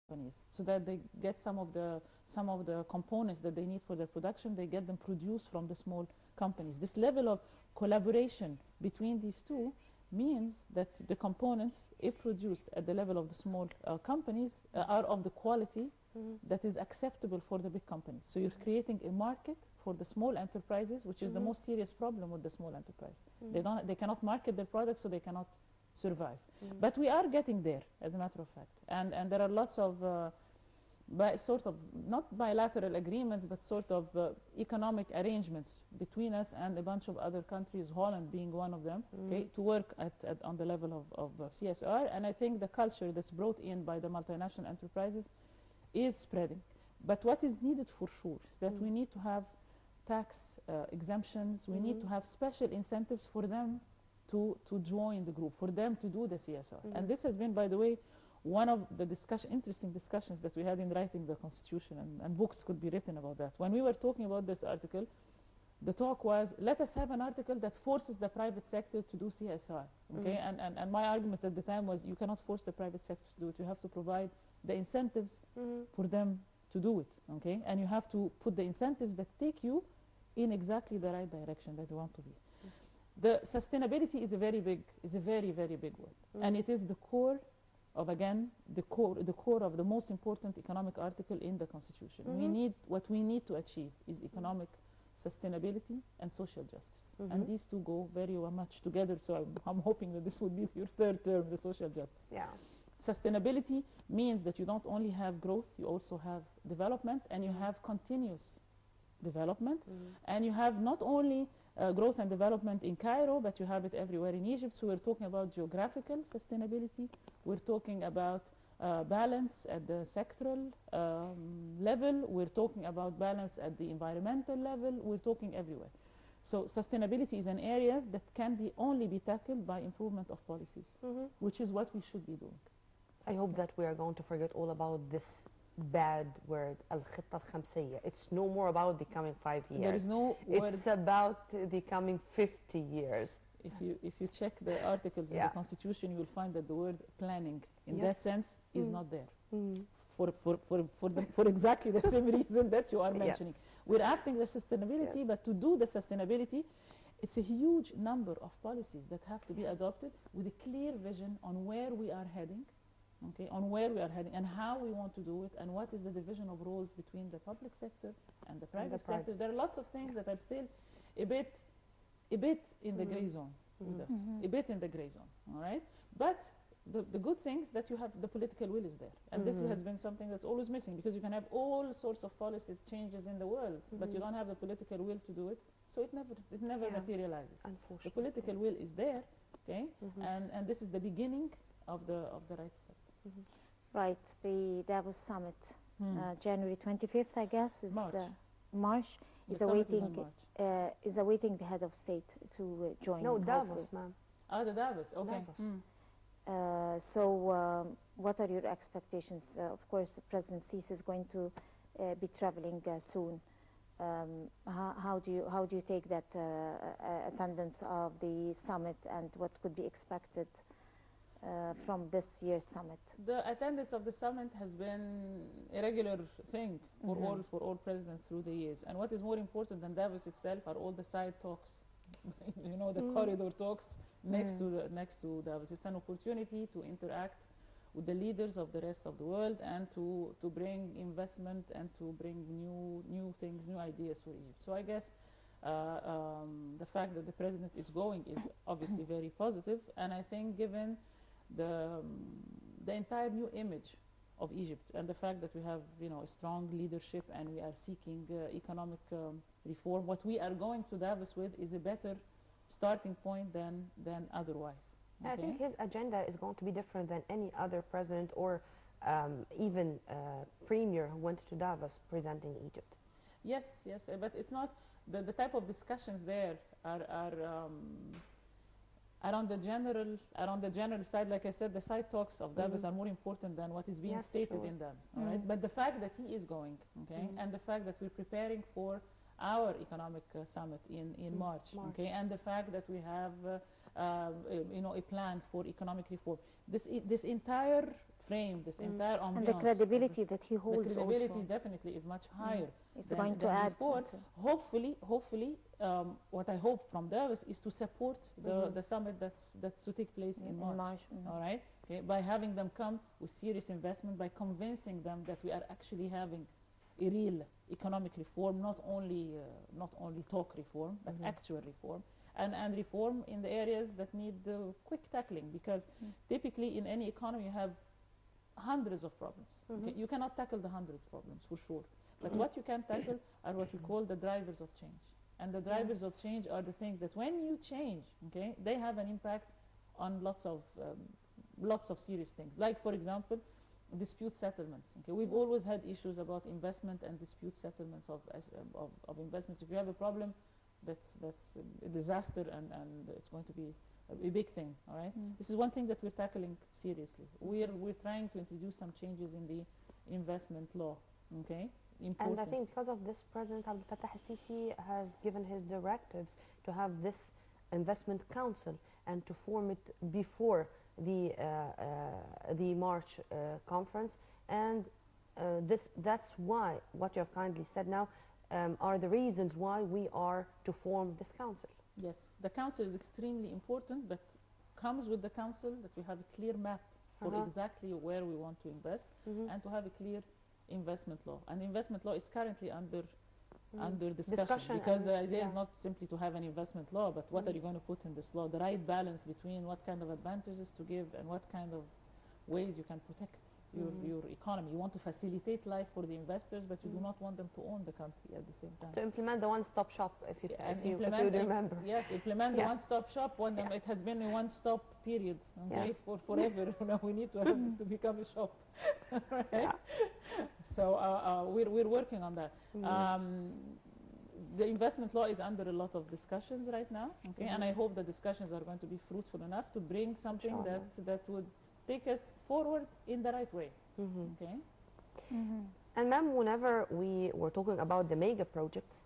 companies so that they get some of the components that they need for their production, they get them produced from the small companies. This level of collaboration between these two means that the components, if produced at the level of the small companies, are of the quality that is acceptable for the big companies. So you're creating a market for the small enterprises, which is the most serious problem with the small enterprise. They cannot market their products, so they cannot survive. But we are getting there, as a matter of fact. And there are lots of sort of not bilateral agreements, but sort of economic arrangements between us and a bunch of other countries, Holland being one of them, okay, to work on the level of CSR. And I think the culture that's brought in by the multinational enterprises is spreading. But what is needed for sure is that we need to have tax exemptions, we need to have special incentives for them to join the group, for them to do the CSR. And this has been, by the way, one of the interesting discussions that we had in writing the Constitution, and books could be written about that. When we were talking about this article, the talk was, let us have an article that forces the private sector to do CSR. Okay? And my argument at the time was, you cannot force the private sector to do it. You have to provide the incentives for them to do it. Okay? And you have to put the incentives that take you in exactly the right direction that you want to be. The sustainability is a very, very big word. And it is the core of, again, the core of the most important economic article in the Constitution. What we need to achieve is economic sustainability and social justice. And these two go very much together, so I'm hoping that this would be your third term, the social justice. Yeah. Sustainability means that you don't only have growth, you also have development, and you have continuous development. And you have not only growth and development in Cairo, but you have it everywhere in Egypt. So we're talking about geographical sustainability. We're talking about balance at the sectoral level. We're talking about balance at the environmental level. We're talking everywhere. So sustainability is an area that can only be tackled by improvement of policies, which is what we should be doing. I hope that we are going to forget all about this bad word, al-khitta al-khamsiyya. It's no more about the coming 5 years. There is no word. It's about the coming 50 years. If you check the articles in the Constitution, you will find that the word planning, in that sense, is not there. For exactly the same reason that you are mentioning. We're after the sustainability, but to do the sustainability, it's a huge number of policies that have to be adopted with a clear vision on where we are heading. Okay, on where we are heading and how we want to do it, and what is the division of roles between the public sector and the private sector. There are lots of things that are still a bit in the gray zone with us, a bit in the gray zone. All right, but the good thing is that you have the political will is there, and this has been something that's always missing, because you can have all sorts of policy changes in the world, but you don't have the political will to do it, so it never materializes. Unfortunately, the political will is there, okay, and this is the beginning of the right step. Right, the Davos Summit, January 25th, I guess, is March. Is awaiting the head of state to join. No, Davos, ma'am. Oh, the Davos. Okay. Davos. So, what are your expectations? Of course, President Sisi is going to be traveling soon. How do you take that attendance of the summit, and what could be expected from this year's summit? The attendance of the summit has been a regular thing for all presidents through the years. And what is more important than Davos itself are all the side talks, you know, the corridor talks next to Davos. It's an opportunity to interact with the leaders of the rest of the world, and to bring investment and to bring new things, new ideas for Egypt. So I guess the fact that the president is going is obviously very positive, and I think given the entire new image of Egypt and the fact that we have, you know, a strong leadership and we are seeking economic reform, what we are going to Davos with is a better starting point than otherwise. Okay? I think his agenda is going to be different than any other president or even premier who went to Davos presenting Egypt. Yes, but it's not the type of discussions there are on the general side. Like I said, the side talks of Davos are more important than what is being stated in Davos. All right, but the fact that he is going, okay, and the fact that we're preparing for our economic summit in March, okay, and the fact that we have you know, a plan for economic reform. This entire frame, this entire ambiance. And the credibility that he holds the credibility also. definitely is much higher. It's going to than add before. to. Hopefully, what I hope from Davos is to support the summit that's to take place in March. All right, okay? By having them come with serious investment, by convincing them that we are actually having a real economic reform, not only talk reform, but actual reform, and reform in the areas that need quick tackling, because typically in any economy you have hundreds of problems. Okay? You cannot tackle the hundreds of problems for sure, but what you can tackle are what we call the drivers of change. And the drivers of change are the things that when you change, okay, they have an impact on lots of serious things. Like, for example, dispute settlements. Okay, we've always had issues about investment and dispute settlements of investments. If you have a problem, that's a disaster, and it's going to be a big thing. All right, this is one thing that we're tackling seriously. We're trying to introduce some changes in the investment law. Okay, important. And I think because of this, President Abdel Fattah al-Sisi has given his directives to have this investment council and to form it before the March conference. And that's why what you have kindly said now are the reasons why we are to form this council. Yes, the council is extremely important, but comes with the council that we have a clear map for exactly where we want to invest, and to have a clear investment law. And investment law is currently under discussion, because the idea is not simply to have an investment law, but what are you going to put in this law, the right balance between what kind of advantages to give and what kind of ways you can protect your economy. You want to facilitate life for the investors, but you do not want them to own the country at the same time. To implement the one-stop shop, if you remember. Yes, implement the one-stop shop. It has been a one-stop period, okay, for forever. We need to become a shop. Right? So we're working on that. The investment law is under a lot of discussions right now, okay, and I hope the discussions are going to be fruitful enough to bring something that would take us forward in the right way. Okay. And ma'am, whenever we were talking about the mega projects,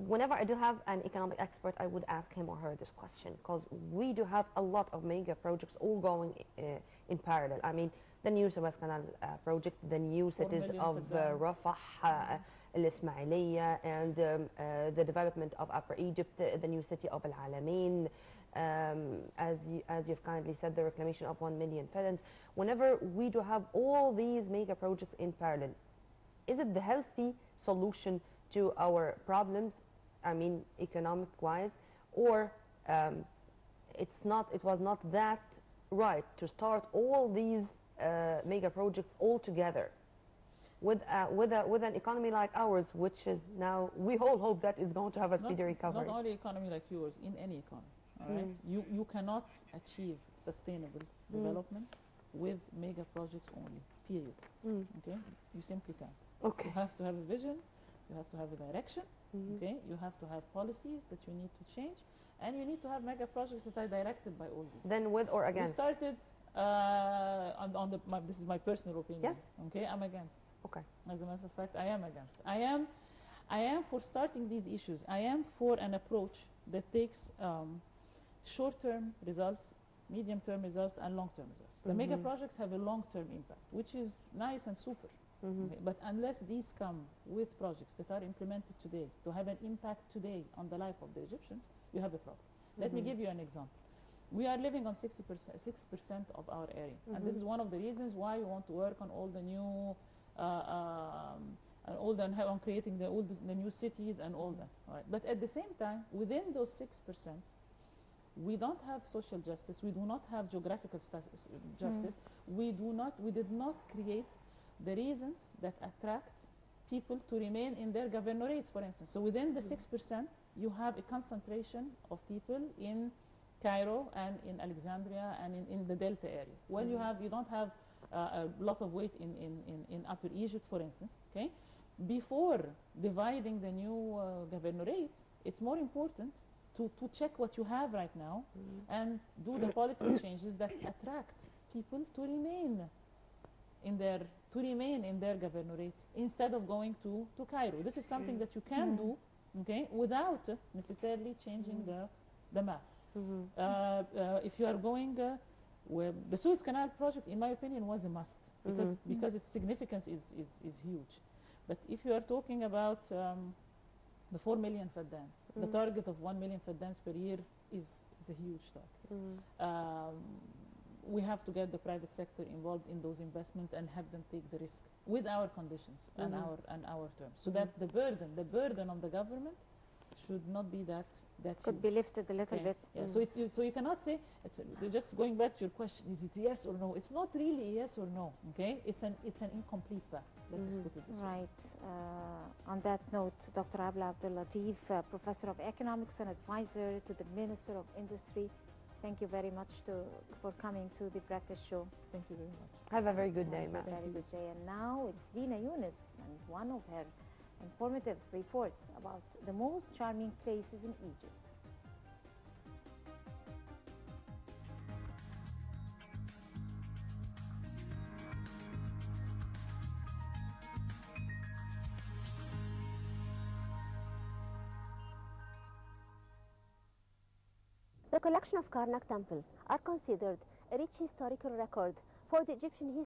whenever I do have an economic expert, I would ask him or her this question, because we do have a lot of mega projects all going in parallel. I mean, the new Suez Canal project, the new cities of Rafah, Al-Ismailiyah, and the development of Upper Egypt, the new city of Al-Alamein, as you've kindly said, the reclamation of 1 million felons. Whenever we do have all these mega projects in parallel, is it the healthy solution to our problems, I mean economic-wise, or it was not that right to start all these mega projects all together with an economy like ours, which is now, we all hope that is going to have a speedy recovery. Not only economy like yours, in any economy. All right, you cannot achieve sustainable development with mega projects only. Period. Okay, you simply can't. Okay, you have to have a vision, you have to have a direction. Okay, you have to have policies that you need to change, and you need to have mega projects that are directed by all these. Then with or against? We started this is my personal opinion. Yes. Okay, I'm against. Okay. As a matter of fact, I am against. I am for starting these issues. I am for an approach that takes short-term results, medium-term results, and long-term results. The mega projects have a long-term impact, which is nice and super. Okay, but unless these come with projects that are implemented today to have an impact today on the life of the Egyptians, you have a problem. Let me give you an example. We are living on 6% of our area, and this is one of the reasons why we want to work on all the new, on creating the new cities and all that. All right. But at the same time, within those 6%, we don't have social justice. We do not have geographical justice. We did not create the reasons that attract people to remain in their governorates, for instance. So within the 6%, you have a concentration of people in Cairo and in Alexandria and in the Delta area. Well, you don't have a lot of weight in Upper Egypt, for instance. Okay, before dividing the new governorates, it's more important to check what you have right now and do the policy changes that attract people to remain in their governorates instead of going to Cairo. This is something that you can do, okay, without necessarily changing the map. If you are going where the Suez Canal project, in my opinion, was a must because its significance is huge. But if you are talking about the 4 million faddans, the target of 1 million faddans per year is a huge target. We have to get the private sector involved in those investments and have them take the risk with our conditions and our terms, so that the burden of the government should not be that Could huge. be lifted a little bit. Yeah. So you cannot say just going back to your question. Is it yes or no? It's not really yes or no. Okay, it's an incomplete path. Let's put it this way. Right. On that note, Dr. Abla Abdellatif, Professor of Economics and Advisor to the Minister of Industry, thank you very much for coming to the Breakfast Show. Thank you very much. Have a very good day, ma'am. Very good day. And now it's Dina Yunus and one of her informative reports about the most charming places in Egypt. The collection of Karnak temples are considered a rich historical record for the Egyptian history.